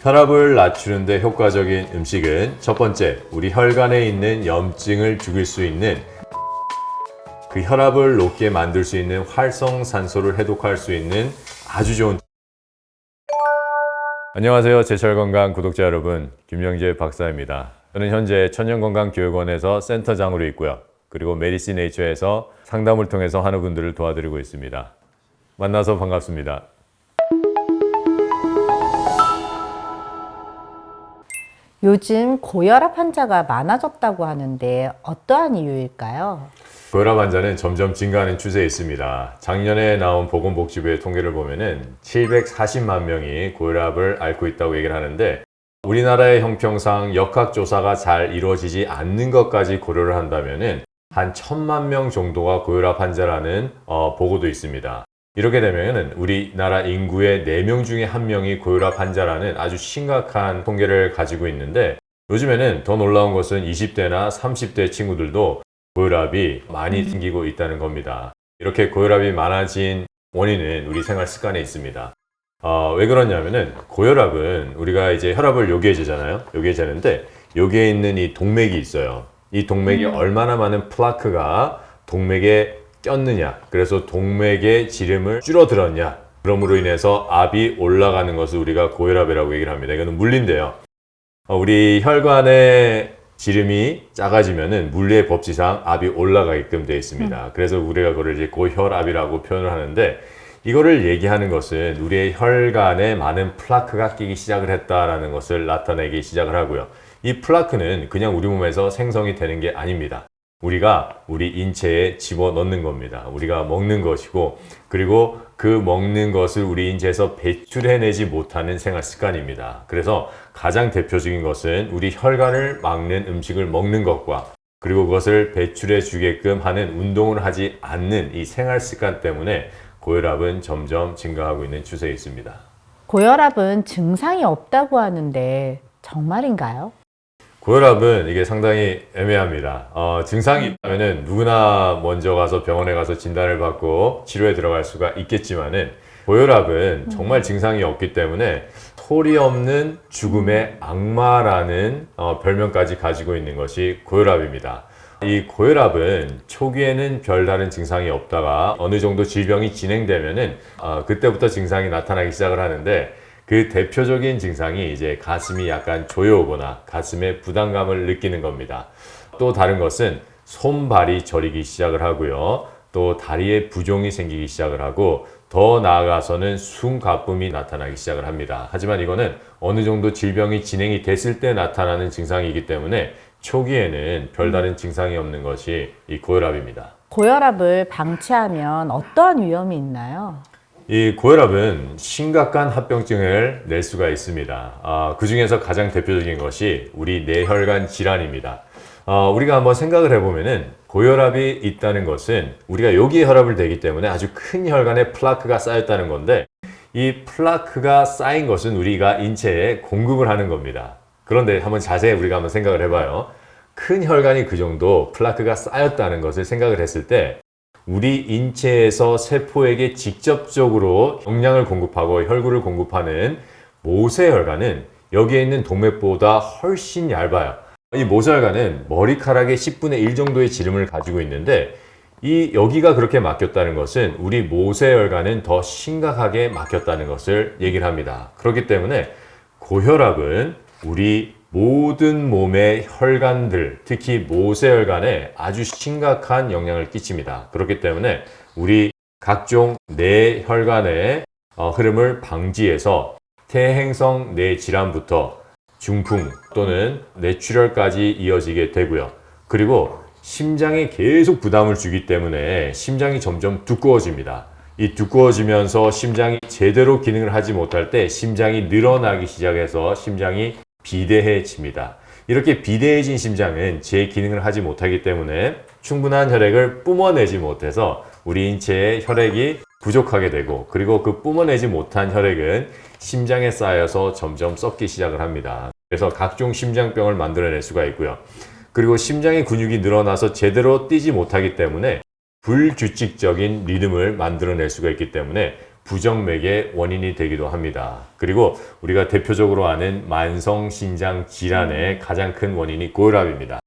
혈압을 낮추는 데 효과적인 음식은 첫 번째, 우리 혈관에 있는 염증을 죽일 수 있는 그 혈압을 높게 만들 수 있는 활성산소를 해독할 수 있는 아주 좋은. 안녕하세요. 제철건강 구독자 여러분, 김영재 박사입니다. 저는 현재 천연건강교육원에서 센터장으로 있고요. 그리고 메디시네이처에서 상담을 통해서 환우분들을 도와드리고 있습니다. 만나서 반갑습니다. 요즘 고혈압 환자가 많아졌다고 하는데 어떠한 이유일까요? 고혈압 환자는 점점 증가하는 추세에 있습니다. 작년에 나온 보건복지부의 통계를 보면은 740만 명이 고혈압을 앓고 있다고 얘기를 하는데, 우리나라의 형평상 역학조사가 잘 이루어지지 않는 것까지 고려를 한다면은 한 1000만 명 정도가 고혈압 환자라는 보고도 있습니다. 이렇게 되면은 우리나라 인구의 4명 중에 1명이 고혈압 환자라는 아주 심각한 통계를 가지고 있는데, 요즘에는 더 놀라운 것은 20대나 30대 친구들도 고혈압이 많이 생기고 있다는 겁니다. 이렇게 고혈압이 많아진 원인은 우리 생활 습관에 있습니다. 왜 그러냐면은 고혈압은 우리가 이제 혈압을 여기에 재잖아요. 여기에 재는데 여기에 있는 이 동맥이 있어요. 이 동맥이 얼마나 많은 플라크가 동맥에 꼈느냐, 그래서 동맥의 지름을 줄어들었냐, 그럼으로 인해서 압이 올라가는 것을 우리가 고혈압이라고 얘기를 합니다. 이거는 물리인데요. 우리 혈관의 지름이 작아지면은 물리의 법칙상 압이 올라가게끔 되어 있습니다. 그래서 우리가 그걸 이제 고혈압이라고 표현을 하는데, 이거를 얘기하는 것은 우리의 혈관에 많은 플라크가 끼기 시작을 했다라는 것을 나타내기 시작을 하고요. 이 플라크는 그냥 우리 몸에서 생성이 되는 게 아닙니다. 우리가 우리 인체에 집어넣는 겁니다. 우리가 먹는 것이고, 그리고 그 먹는 것을 우리 인체에서 배출해내지 못하는 생활 습관입니다. 그래서 가장 대표적인 것은 우리 혈관을 막는 음식을 먹는 것과, 그리고 그것을 배출해 주게끔 하는 운동을 하지 않는 이 생활 습관 때문에 고혈압은 점점 증가하고 있는 추세에 있습니다. 고혈압은 증상이 없다고 하는데 정말인가요? 고혈압은 이게 상당히 애매합니다. 증상이 있다면은 누구나 먼저 가서 병원에 가서 진단을 받고 치료에 들어갈 수가 있겠지만은, 고혈압은 정말 증상이 없기 때문에 소리 없는 죽음의 악마라는 별명까지 가지고 있는 것이 고혈압입니다. 이 고혈압은 초기에는 별다른 증상이 없다가 어느 정도 질병이 진행되면은 그때부터 증상이 나타나기 시작을 하는데, 그 대표적인 증상이 이제 가슴이 약간 조여오거나 가슴에 부담감을 느끼는 겁니다. 또 다른 것은 손발이 저리기 시작을 하고요. 또 다리에 부종이 생기기 시작을 하고, 더 나아가서는 숨가쁨이 나타나기 시작을 합니다. 하지만 이거는 어느 정도 질병이 진행이 됐을 때 나타나는 증상이기 때문에 초기에는 별다른 증상이 없는 것이 이 고혈압입니다. 고혈압을 방치하면 어떠한 위험이 있나요? 이 고혈압은 심각한 합병증을 낼 수가 있습니다. 그 중에서 가장 대표적인 것이 우리 뇌혈관 질환입니다. 우리가 한번 생각을 해보면은 고혈압이 있다는 것은 우리가 여기에 혈압을 대기 때문에 아주 큰 혈관에 플라크가 쌓였다는 건데, 이 플라크가 쌓인 것은 우리가 인체에 공급을 하는 겁니다. 그런데 한번 자세히 우리가 한번 생각을 해봐요. 큰 혈관이 그 정도 플라크가 쌓였다는 것을 생각을 했을 때, 우리 인체에서 세포에게 직접적으로 영양을 공급하고 혈구를 공급하는 모세혈관은 여기에 있는 동맥보다 훨씬 얇아요. 이 모세혈관은 머리카락의 10분의 1 정도의 지름을 가지고 있는데, 여기가 그렇게 막혔다는 것은 우리 모세혈관은 더 심각하게 막혔다는 것을 얘기를 합니다. 그렇기 때문에 고혈압은 우리 모든 몸의 혈관들, 특히 모세혈관에 아주 심각한 영향을 끼칩니다. 그렇기 때문에 우리 각종 뇌혈관의 흐름을 방지해서 퇴행성 뇌질환부터 중풍 또는 뇌출혈까지 이어지게 되고요. 그리고 심장에 계속 부담을 주기 때문에 심장이 점점 두꺼워집니다. 이 두꺼워지면서 심장이 제대로 기능을 하지 못할 때 심장이 늘어나기 시작해서 심장이 비대해집니다. 이렇게 비대해진 심장은 제 기능을 하지 못하기 때문에 충분한 혈액을 뿜어내지 못해서 우리 인체에 혈액이 부족하게 되고, 그리고 그 뿜어내지 못한 혈액은 심장에 쌓여서 점점 썩기 시작을 합니다. 그래서 각종 심장병을 만들어낼 수가 있고요. 그리고 심장의 근육이 늘어나서 제대로 뛰지 못하기 때문에 불규칙적인 리듬을 만들어낼 수가 있기 때문에 부정맥의 원인이 되기도 합니다. 그리고 우리가 대표적으로 아는 만성신장 질환의 가장 큰 원인이 고혈압입니다.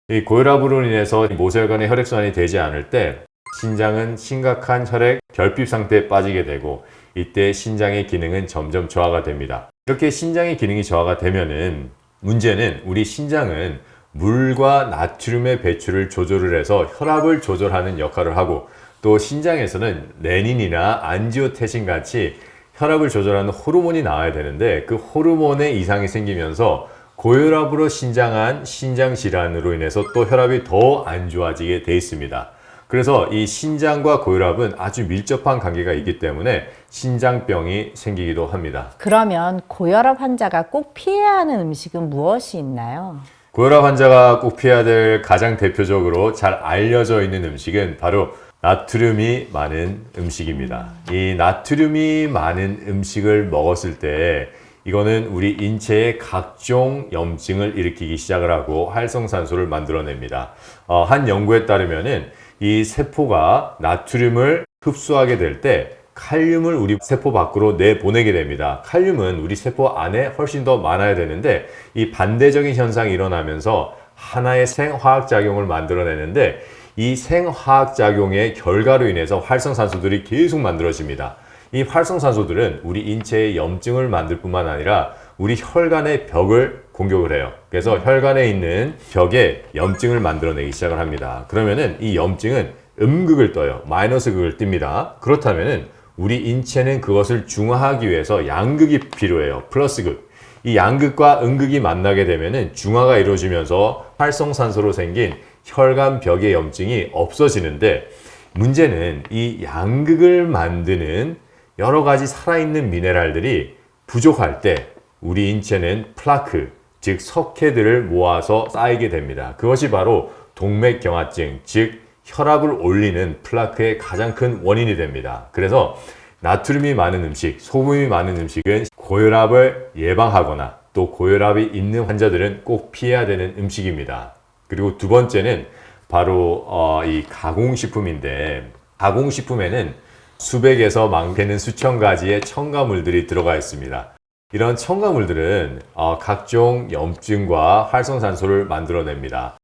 이 고혈압으로 인해서 모세혈관의 혈액순환이 되지 않을 때 신장은 심각한 혈액 결핍 상태에 빠지게 되고 이때 신장의 기능은 점점 저하가 됩니다. 이렇게 신장의 기능이 저하가 되면은 문제는 우리 신장은 물과 나트륨의 배출을 조절을 해서 혈압을 조절하는 역할을 하고 또 신장에서는 레닌이나 안지오테신 같이 혈압을 조절하는 호르몬이 나와야 되는데 그 호르몬에 이상이 생기면서 고혈압으로 신장한 신장 질환으로 인해서 또 혈압이 더 안 좋아지게 돼 있습니다. 그래서 이 신장과 고혈압은 아주 밀접한 관계가 있기 때문에 신장병이 생기기도 합니다. 그러면 고혈압 환자가 꼭 피해야 하는 음식은 무엇이 있나요? 고혈압 환자가 꼭 피해야 될 가장 대표적으로 잘 알려져 있는 음식은 바로 나트륨이 많은 음식입니다. 이 나트륨이 많은 음식을 먹었을 때 이거는 우리 인체에 각종 염증을 일으키기 시작을 하고 활성산소를 만들어냅니다. 한 연구에 따르면은 이 세포가 나트륨을 흡수하게 될 때 칼륨을 우리 세포 밖으로 내보내게 됩니다. 칼륨은 우리 세포 안에 훨씬 더 많아야 되는데 이 반대적인 현상이 일어나면서 하나의 생화학작용을 만들어내는데 이 생화학작용의 결과로 인해서 활성산소들이 계속 만들어집니다. 이 활성산소들은 우리 인체에 염증을 만들 뿐만 아니라 우리 혈관의 벽을 공격을 해요. 그래서 혈관에 있는 벽에 염증을 만들어내기 시작을 합니다. 그러면은 이 염증은 음극을 떠요. 마이너스 극을 띱니다. 그렇다면은 우리 인체는 그것을 중화하기 위해서 양극이 필요해요. 플러스 극. 이 양극과 음극이 만나게 되면은 중화가 이루어지면서 활성산소로 생긴 혈관 벽의 염증이 없어지는데 문제는 이 양극을 만드는 여러 가지 살아있는 미네랄들이 부족할 때 우리 인체는 플라크, 즉 석회들을 모아서 쌓이게 됩니다. 그것이 바로 동맥경화증, 즉 혈압을 올리는 플라크의 가장 큰 원인이 됩니다. 그래서 나트륨이 많은 음식, 소금이 많은 음식은 고혈압을 예방하거나 또 고혈압이 있는 환자들은 꼭 피해야 되는 음식입니다. 그리고 두 번째는 바로 이 가공식품인데 가공식품에는 수백에서 많게는 수천 가지의 첨가물들이 들어가 있습니다. 이런 첨가물들은 각종 염증과 활성산소를 만들어냅니다.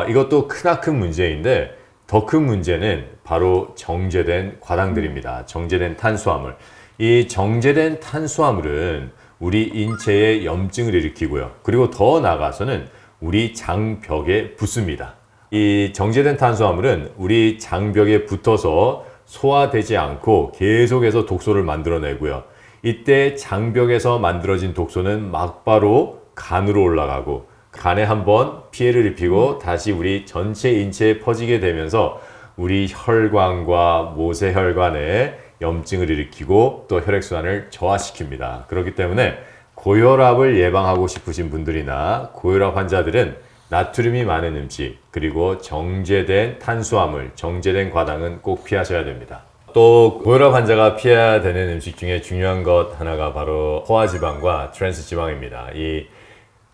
이것도 크나큰 문제인데 더 큰 문제는 바로 정제된 과당들입니다. 정제된 탄수화물. 이 정제된 탄수화물은 우리 인체에 염증을 일으키고요. 그리고 더 나아가서는 우리 장벽에 붙습니다. 이 정제된 탄수화물은 우리 장벽에 붙어서 소화되지 않고 계속해서 독소를 만들어내고요. 이때 장벽에서 만들어진 독소는 막바로 간으로 올라가고 간에 한번 피해를 입히고 다시 우리 전체 인체에 퍼지게 되면서 우리 혈관과 모세혈관에 염증을 일으키고 또 혈액순환을 저하시킵니다. 그렇기 때문에 고혈압을 예방하고 싶으신 분들이나 고혈압 환자들은 나트륨이 많은 음식 그리고 정제된 탄수화물, 정제된 과당은 꼭 피하셔야 됩니다. 또 고혈압 환자가 피해야 되는 음식 중에 중요한 것 하나가 바로 포화지방과 트랜스지방입니다. 이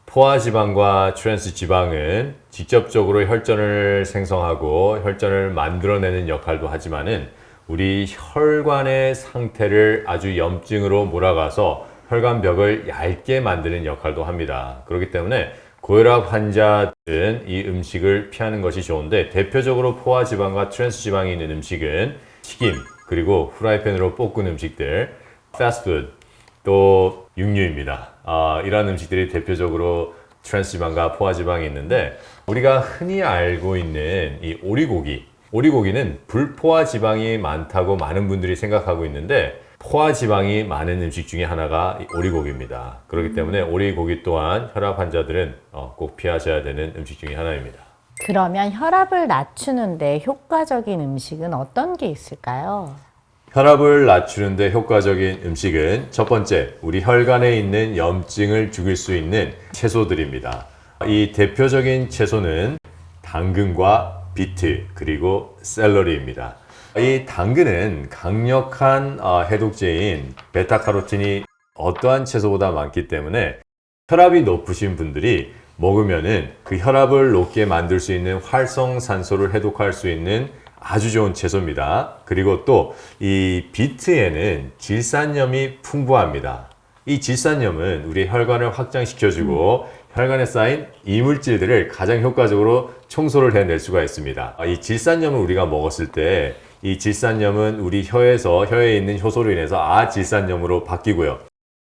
포화지방과 트랜스지방은 직접적으로 혈전을 생성하고 혈전을 만들어내는 역할도 하지만은 우리 혈관의 상태를 아주 염증으로 몰아가서 혈관벽을 얇게 만드는 역할도 합니다. 그렇기 때문에 고혈압 환자들은 이 음식을 피하는 것이 좋은데 대표적으로 포화지방과 트랜스지방이 있는 음식은 튀김, 그리고 프라이팬으로 볶은 음식들, 패스트푸드, 또 육류입니다. 이런 음식들이 대표적으로 트랜스지방과 포화지방이 있는데 우리가 흔히 알고 있는 이 오리고기는 불포화지방이 많다고 많은 분들이 생각하고 있는데 포화지방이 많은 음식 중에 하나가 오리고기입니다. 그렇기 때문에 오리고기 또한 혈압 환자들은 꼭 피하셔야 되는 음식 중에 하나입니다. 그러면 혈압을 낮추는데 효과적인 음식은 어떤 게 있을까요? 혈압을 낮추는데 효과적인 음식은 첫 번째, 우리 혈관에 있는 염증을 죽일 수 있는 채소들입니다. 이 대표적인 채소는 당근과 비트, 그리고 샐러리입니다. 이 당근은 강력한 해독제인 베타카로틴이 어떠한 채소보다 많기 때문에 혈압이 높으신 분들이 먹으면은 그 혈압을 높게 만들 수 있는 활성산소를 해독할 수 있는 아주 좋은 채소입니다. 그리고 또 이 비트에는 질산염이 풍부합니다. 이 질산염은 우리 혈관을 확장시켜주고 혈관에 쌓인 이물질들을 가장 효과적으로 청소를 해낼 수가 있습니다. 이 질산염을 우리가 먹었을 때 이 질산염은 우리 혀에서 혀에 있는 효소로 인해서 아질산염으로 바뀌고요.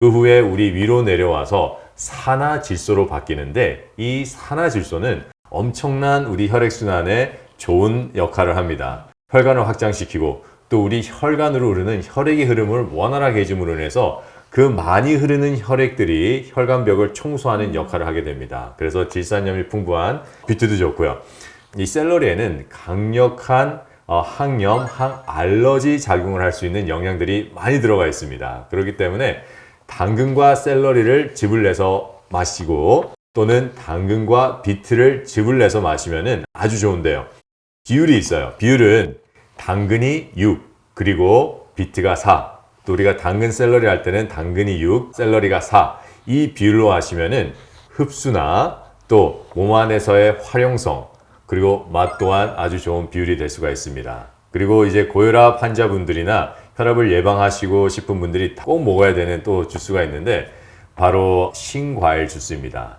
그 후에 우리 위로 내려와서 산화질소로 바뀌는데 이 산화질소는 엄청난 우리 혈액순환에 좋은 역할을 합니다. 혈관을 확장시키고 또 우리 혈관으로 흐르는 혈액의 흐름을 원활하게 해줌으로 인해서 그 많이 흐르는 혈액들이 혈관벽을 청소하는 역할을 하게 됩니다. 그래서 질산염이 풍부한 비트도 좋고요. 이 샐러리에는 강력한 항염, 항알러지 작용을 할 수 있는 영양들이 많이 들어가 있습니다. 그렇기 때문에 당근과 샐러리를 즙을 내서 마시고 또는 당근과 비트를 즙을 내서 마시면 아주 좋은데요. 비율이 있어요. 비율은 당근이 6, 그리고 비트가 4. 또 우리가 당근 샐러리 할 때는 당근이 6, 샐러리가 4. 이 비율로 하시면은 흡수나 또 몸 안에서의 활용성, 그리고 맛 또한 아주 좋은 비율이 될 수가 있습니다. 그리고 이제 고혈압 환자분들이나 혈압을 예방하시고 싶은 분들이 꼭 먹어야 되는 또 주스가 있는데 바로 신과일 주스입니다.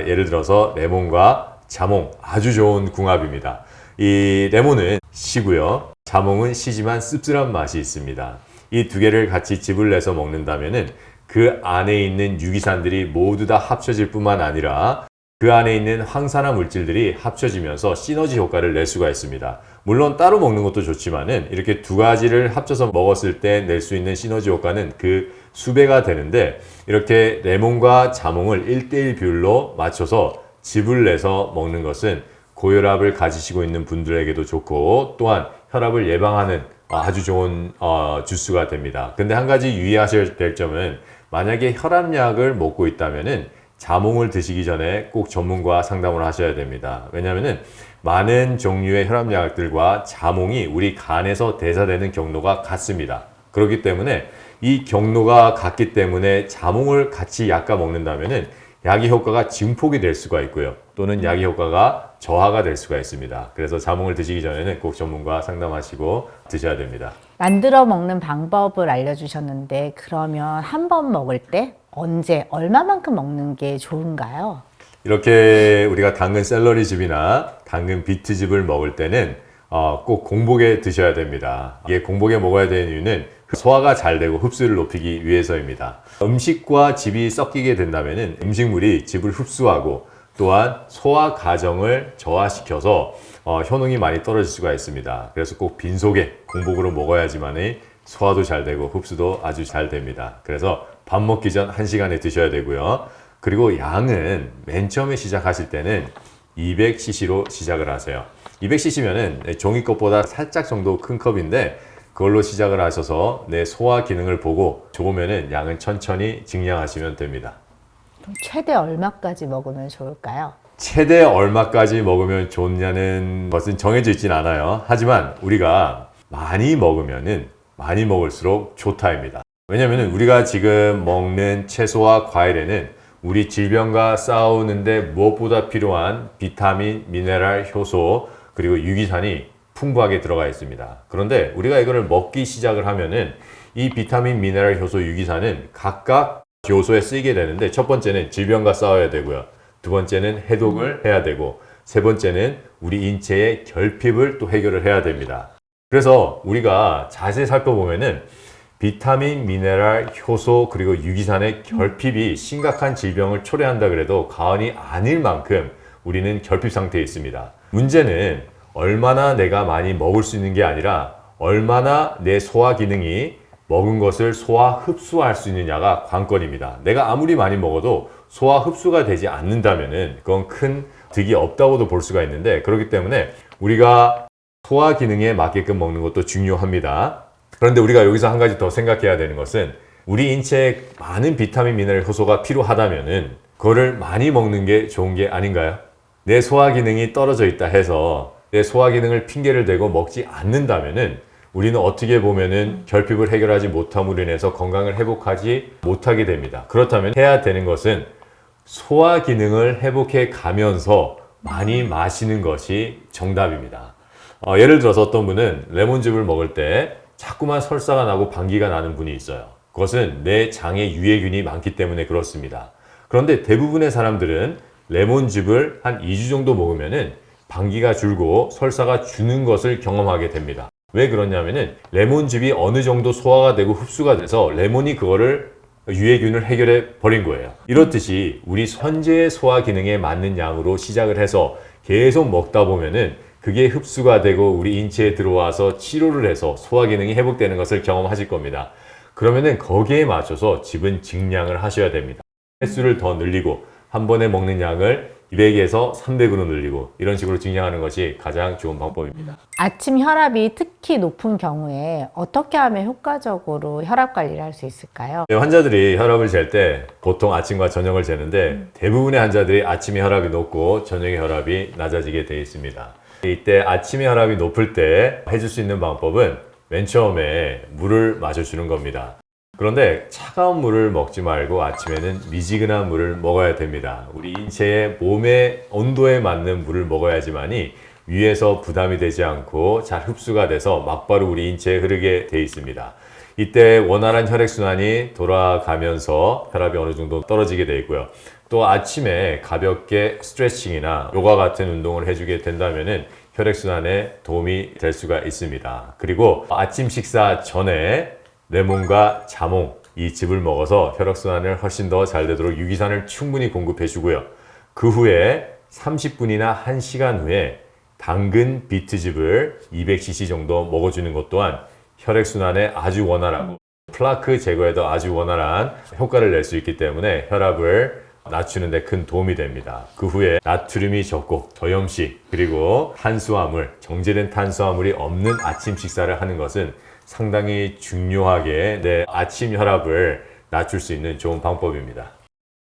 예를 들어서 레몬과 자몽, 아주 좋은 궁합입니다. 이 레몬은 시고요. 자몽은 시지만 씁쓸한 맛이 있습니다. 이 두 개를 같이 즙을 내서 먹는다면은 그 안에 있는 유기산들이 모두 다 합쳐질 뿐만 아니라 그 안에 있는 항산화 물질들이 합쳐지면서 시너지 효과를 낼 수가 있습니다. 물론 따로 먹는 것도 좋지만은 이렇게 두 가지를 합쳐서 먹었을 때 낼 수 있는 시너지 효과는 그 수배가 되는데 이렇게 레몬과 자몽을 1대1 비율로 맞춰서 즙을 내서 먹는 것은 고혈압을 가지시고 있는 분들에게도 좋고 또한 혈압을 예방하는 아주 좋은 주스가 됩니다. 근데 한 가지 유의하셔야 될 점은 만약에 혈압약을 먹고 있다면은 자몽을 드시기 전에 꼭 전문가 상담을 하셔야 됩니다. 왜냐하면은 많은 종류의 혈압약들과 자몽이 우리 간에서 대사되는 경로가 같습니다. 그렇기 때문에 이 경로가 같기 때문에 자몽을 같이 약과 먹는다면은 약의 효과가 증폭이 될 수가 있고요. 또는 약의 효과가 저하가 될 수가 있습니다. 그래서 자몽을 드시기 전에는 꼭 전문가 상담하시고 드셔야 됩니다. 만들어 먹는 방법을 알려주셨는데 그러면 한 번 먹을 때 언제 얼마만큼 먹는 게 좋은가요? 이렇게 우리가 당근 샐러리즙이나 당근 비트즙을 먹을 때는 꼭 공복에 드셔야 됩니다. 이게 공복에 먹어야 되는 이유는 소화가 잘 되고 흡수를 높이기 위해서입니다. 음식과 즙이 섞이게 된다면 음식물이 즙을 흡수하고 또한 소화 과정을 저하시켜서 효능이 많이 떨어질 수가 있습니다. 그래서 꼭 빈속에 공복으로 먹어야지만 소화도 잘 되고 흡수도 아주 잘 됩니다. 그래서 밥 먹기 전 1시간에 드셔야 되고요. 그리고 양은 맨 처음에 시작하실 때는 200cc로 시작을 하세요. 200cc면은 종이컵보다 살짝 정도 큰 컵인데 그걸로 시작을 하셔서 내 소화 기능을 보고 좋으면은 양은 천천히 증량하시면 됩니다. 그럼 최대 얼마까지 먹으면 좋을까요? 최대 얼마까지 먹으면 좋냐는 것은 정해져 있진 않아요. 하지만 우리가 많이 먹으면은 많이 먹을수록 좋다입니다. 왜냐면은 우리가 지금 먹는 채소와 과일에는 우리 질병과 싸우는데 무엇보다 필요한 비타민, 미네랄, 효소, 그리고 유기산이 풍부하게 들어가 있습니다. 그런데 우리가 이거를 먹기 시작을 하면은 이 비타민, 미네랄, 효소, 유기산은 각각 요소에 쓰이게 되는데 첫 번째는 질병과 싸워야 되고요. 두 번째는 해독을 해야 되고 세 번째는 우리 인체의 결핍을 또 해결을 해야 됩니다. 그래서 우리가 자세히 살펴보면은 비타민, 미네랄, 효소 그리고 유기산의 결핍이 심각한 질병을 초래한다 그래도 과언이 아닐 만큼 우리는 결핍 상태에 있습니다. 문제는 얼마나 내가 많이 먹을 수 있는 게 아니라 얼마나 내 소화 기능이 먹은 것을 소화 흡수할 수 있느냐가 관건입니다. 내가 아무리 많이 먹어도 소화 흡수가 되지 않는다면은 그건 큰 득이 없다고도 볼 수가 있는데 그렇기 때문에 우리가 소화 기능에 맞게끔 먹는 것도 중요합니다. 그런데 우리가 여기서 한 가지 더 생각해야 되는 것은 우리 인체에 많은 비타민, 미네랄, 효소가 필요하다면은 그거를 많이 먹는 게 좋은 게 아닌가요? 내 소화 기능이 떨어져 있다 해서 내 소화 기능을 핑계를 대고 먹지 않는다면은 우리는 어떻게 보면은 결핍을 해결하지 못함으로 인해서 건강을 회복하지 못하게 됩니다. 그렇다면 해야 되는 것은 소화 기능을 회복해 가면서 많이 마시는 것이 정답입니다. 예를 들어서 어떤 분은 레몬즙을 먹을 때 자꾸만 설사가 나고 방귀가 나는 분이 있어요. 그것은 내 장에 유해균이 많기 때문에 그렇습니다. 그런데 대부분의 사람들은 레몬즙을 한 2주 정도 먹으면은 방귀가 줄고 설사가 주는 것을 경험하게 됩니다. 왜 그러냐면은 레몬즙이 어느 정도 소화가 되고 흡수가 돼서 레몬이 그거를 유해균을 해결해 버린 거예요. 이렇듯이 우리 현재의 소화 기능에 맞는 양으로 시작을 해서 계속 먹다 보면은 그게 흡수가 되고 우리 인체에 들어와서 치료를 해서 소화 기능이 회복되는 것을 경험하실 겁니다. 그러면은 거기에 맞춰서 집은 증량을 하셔야 됩니다. 횟수를 더 늘리고 한 번에 먹는 양을 200에서 300으로 늘리고 이런 식으로 증량하는 것이 가장 좋은 방법입니다. 아침 혈압이 특히 높은 경우에 어떻게 하면 효과적으로 혈압 관리를 할 수 있을까요? 환자들이 혈압을 잴 때 보통 아침과 저녁을 재는데 대부분의 환자들이 아침에 혈압이 높고 저녁에 혈압이 낮아지게 되어 있습니다. 이때 아침에 혈압이 높을 때 해줄 수 있는 방법은 맨 처음에 물을 마셔주는 겁니다. 그런데 차가운 물을 먹지 말고 아침에는 미지근한 물을 먹어야 됩니다. 우리 인체의 몸의 온도에 맞는 물을 먹어야지만이 위에서 부담이 되지 않고 잘 흡수가 돼서 막바로 우리 인체에 흐르게 돼 있습니다. 이때 원활한 혈액순환이 돌아가면서 혈압이 어느 정도 떨어지게 돼 있고요. 또 아침에 가볍게 스트레칭이나 요가 같은 운동을 해주게 된다면은 혈액순환에 도움이 될 수가 있습니다. 그리고 아침 식사 전에 레몬과 자몽 이 즙을 먹어서 혈액순환을 훨씬 더 잘 되도록 유기산을 충분히 공급해 주고요. 그 후에 30분이나 1시간 후에 당근 비트즙을 200cc 정도 먹어주는 것 또한 혈액순환에 아주 원활하고 플라크 제거에도 아주 원활한 효과를 낼 수 있기 때문에 혈압을 낮추는 데 큰 도움이 됩니다. 그 후에 나트륨이 적고 저염식 그리고 탄수화물, 정제된 탄수화물이 없는 아침 식사를 하는 것은 상당히 중요하게 내 아침 혈압을 낮출 수 있는 좋은 방법입니다.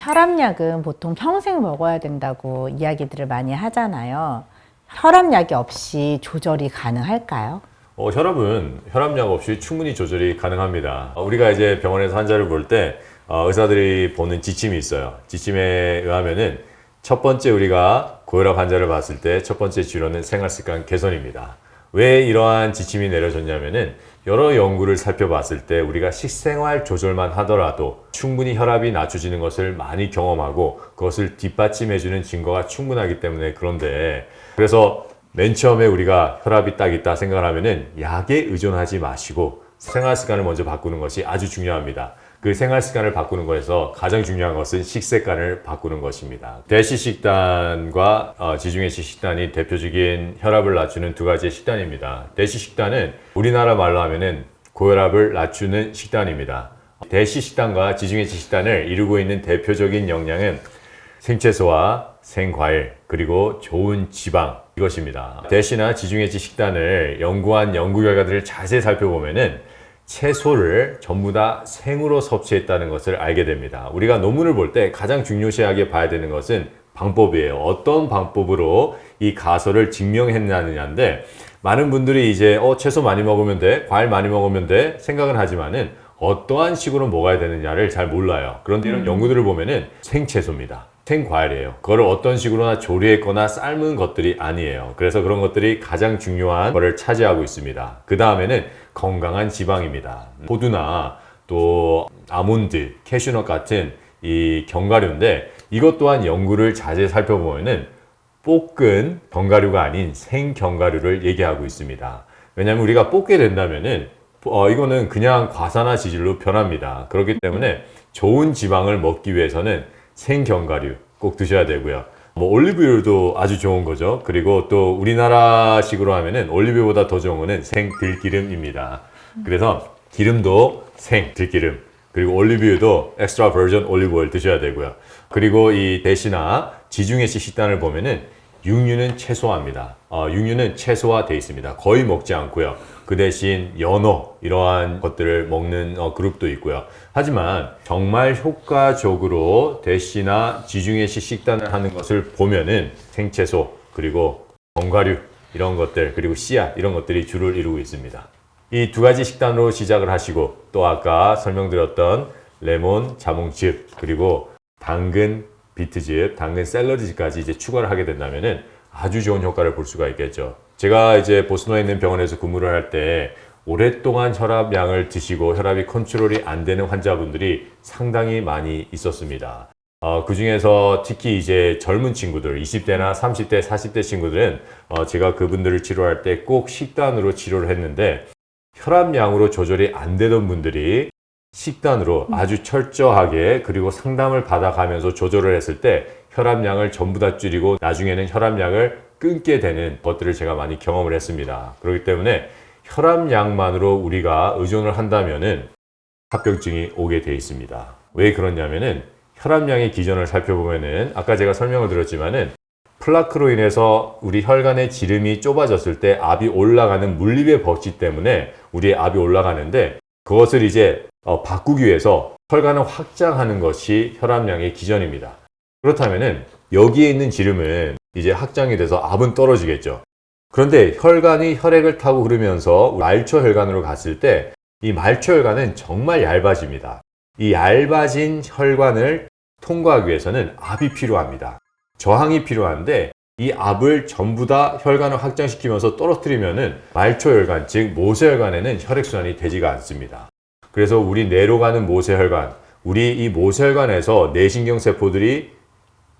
혈압약은 보통 평생 먹어야 된다고 이야기들을 많이 하잖아요. 혈압약이 없이 조절이 가능할까요? 혈압은 혈압약 없이 충분히 조절이 가능합니다. 우리가 이제 병원에서 환자를 볼 때 의사들이 보는 지침이 있어요. 지침에 의하면은 첫 번째 우리가 고혈압 환자를 봤을 때 첫 번째 치료는 생활습관 개선입니다. 왜 이러한 지침이 내려졌냐면은 여러 연구를 살펴봤을 때 우리가 식생활 조절만 하더라도 충분히 혈압이 낮춰지는 것을 많이 경험하고 그것을 뒷받침해주는 증거가 충분하기 때문에 그런데 그래서 맨 처음에 우리가 혈압이 딱 있다 생각하면은 약에 의존하지 마시고 생활 습관을 먼저 바꾸는 것이 아주 중요합니다. 그 생활 습관을 바꾸는 것에서 가장 중요한 것은 식습관을 바꾸는 것입니다. 대시 식단과 지중해식 식단이 대표적인 혈압을 낮추는 두 가지의 식단입니다. 대시 식단은 우리나라 말로 하면은 고혈압을 낮추는 식단입니다. 대시 식단과 지중해식 식단을 이루고 있는 대표적인 영양은 생채소와 생과일 그리고 좋은 지방 이것입니다. 대시나 지중해식 식단을 연구한 연구 결과들을 자세히 살펴보면은 채소를 전부 다 생으로 섭취했다는 것을 알게 됩니다. 우리가 논문을 볼 때 가장 중요시하게 봐야 되는 것은 방법이에요. 어떤 방법으로 이 가설을 증명했느냐인데 많은 분들이 이제 채소 많이 먹으면 돼, 과일 많이 먹으면 돼 생각은 하지만은 어떠한 식으로 먹어야 되느냐를 잘 몰라요. 그런데 이런 연구들을 보면은 생채소입니다. 생과일이에요. 그거를 어떤 식으로나 조리했거나 삶은 것들이 아니에요. 그래서 그런 것들이 가장 중요한 거를 차지하고 있습니다. 그 다음에는 건강한 지방입니다. 호두나 또 아몬드, 캐슈넛 같은 이 견과류인데 이것 또한 연구를 자세히 살펴보면은 볶은 견과류가 아닌 생 견과류를 얘기하고 있습니다. 왜냐하면 우리가 볶게 된다면은 이거는 그냥 과산화 지질로 변합니다. 그렇기 때문에 좋은 지방을 먹기 위해서는 생견과류 꼭 드셔야 되고요. 올리브유도 아주 좋은 거죠. 그리고 또 우리나라식으로 하면은 올리브유보다 더 좋은 거는 생들기름입니다. 그래서 기름도 생들기름 그리고 올리브유도 엑스트라 버전 올리브 오일 드셔야 되고요. 그리고 이 대시나 지중해식 식단을 보면은 육류는 최소화합니다. 육류는 최소화되어 있습니다. 거의 먹지 않고요. 그 대신 연어 이러한 것들을 먹는 그룹도 있고요. 하지만 정말 효과적으로 대시나 지중해식 식단을 하는 것을 보면은 생채소 그리고 견과류 이런 것들 그리고 씨앗 이런 것들이 주를 이루고 있습니다. 이 두 가지 식단으로 시작을 하시고 또 아까 설명드렸던 레몬, 자몽즙 그리고 당근 비트즙, 당근 샐러드즙까지 이제 추가를 하게 된다면은 아주 좋은 효과를 볼 수가 있겠죠. 제가 이제 보스턴에 있는 병원에서 근무를 할 때 오랫동안 혈압약을 드시고 혈압이 컨트롤이 안 되는 환자분들이 상당히 많이 있었습니다. 그 중에서 특히 이제 젊은 친구들, 20대나 30대, 40대 친구들은 제가 그분들을 치료할 때 꼭 식단으로 치료를 했는데 혈압량으로 조절이 안 되던 분들이 식단으로 아주 철저하게 그리고 상담을 받아가면서 조절을 했을 때 혈압량을 전부 다 줄이고 나중에는 혈압약을 끊게 되는 것들을 제가 많이 경험을 했습니다. 그렇기 때문에 혈압약만으로 우리가 의존을 한다면은 합병증이 오게 돼 있습니다. 왜 그러냐면은 혈압량의 기전을 살펴보면은 아까 제가 설명을 드렸지만은 플라크로 인해서 우리 혈관의 지름이 좁아졌을 때 압이 올라가는 물리의 법칙 때문에 우리의 압이 올라가는데 그것을 이제 바꾸기 위해서 혈관을 확장하는 것이 혈압량의 기전입니다. 그렇다면은 여기에 있는 지름은 이제 확장이 돼서 압은 떨어지겠죠. 그런데 혈관이 혈액을 타고 흐르면서 말초 혈관으로 갔을 때 이 말초 혈관은 정말 얇아집니다. 이 얇아진 혈관을 통과하기 위해서는 압이 필요합니다. 저항이 필요한데 이 압을 전부 다 혈관을 확장시키면서 떨어뜨리면은 말초 혈관, 즉 모세혈관에는 혈액순환이 되지가 않습니다. 그래서 우리 뇌로 가는 모세혈관, 우리 이 모세혈관에서 뇌신경세포들이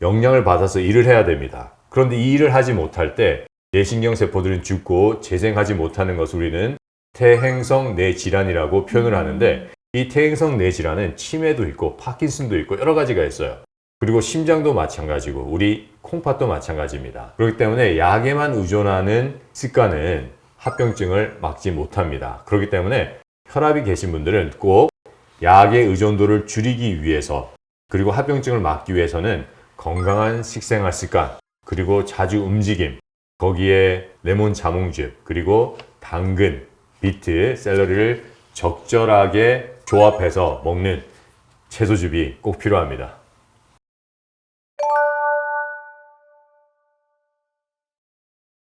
영향을 받아서 일을 해야 됩니다. 그런데 이 일을 하지 못할 때 뇌신경세포들은 죽고 재생하지 못하는 것을 우리는 퇴행성 뇌질환이라고 표현을 하는데 이 퇴행성 뇌질환은 치매도 있고 파킨슨도 있고 여러 가지가 있어요. 그리고 심장도 마찬가지고 우리 콩팥도 마찬가지입니다. 그렇기 때문에 약에만 의존하는 습관은 합병증을 막지 못합니다. 그렇기 때문에 혈압이 계신 분들은 꼭 약의 의존도를 줄이기 위해서 그리고 합병증을 막기 위해서는 건강한 식생활 습관 그리고 자주 움직임 거기에 레몬 자몽즙 그리고 당근, 비트, 샐러리를 적절하게 조합해서 먹는 채소즙이 꼭 필요합니다.